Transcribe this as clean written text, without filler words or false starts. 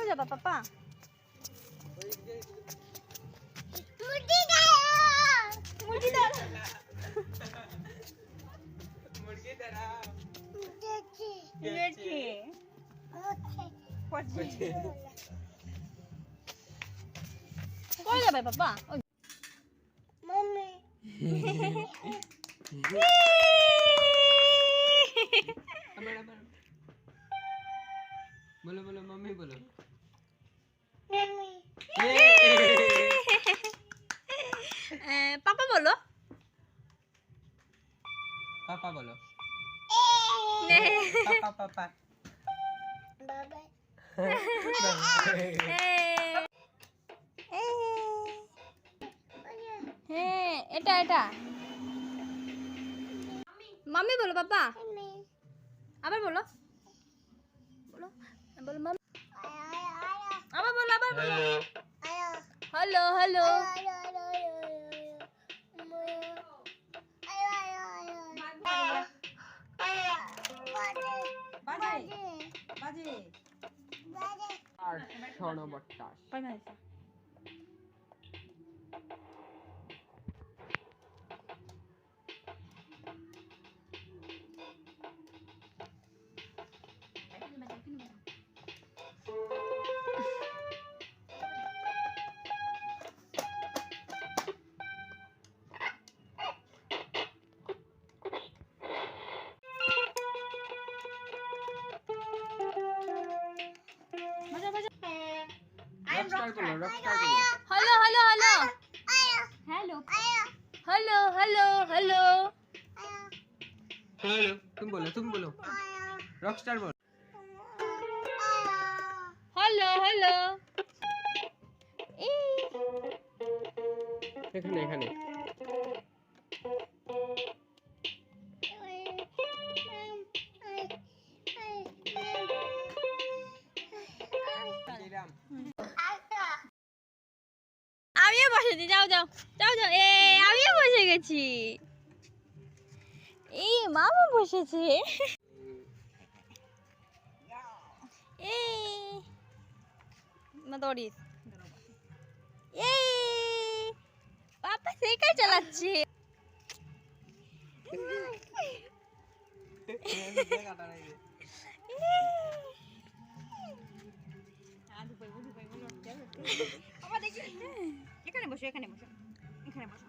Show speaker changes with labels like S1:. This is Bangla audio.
S1: যাবা পাপা? মুরগি দাঁড়াও। কই যাবে পাপা?
S2: बोलो बोलो मम्मी बोलो
S1: पापा बोलो
S2: पापा बोलो
S1: पापा
S2: पापा
S1: এটা এটা মাম্মি বলো পাপা আবার বলো বলো বলো মাম্মি আবার বলো হ্যালো হ্যালো
S2: আর শোনবট্টা रॉकस्टार बोलो रॉकस्टार बोलो
S1: hello hello hello hello hello hello hello
S2: hello तुम बोलो रॉकस्टार बोलो
S1: हेलो हेलो
S2: এখানে এখানে
S1: আমিও বসেছি যাও যাও যাও যাও আমিও বসে গেছি এই মামা বসেছে দৌড়িস পাপা সাইকেল চালাচ্ছে এখানে বসো এখানে বসো এখানে বসো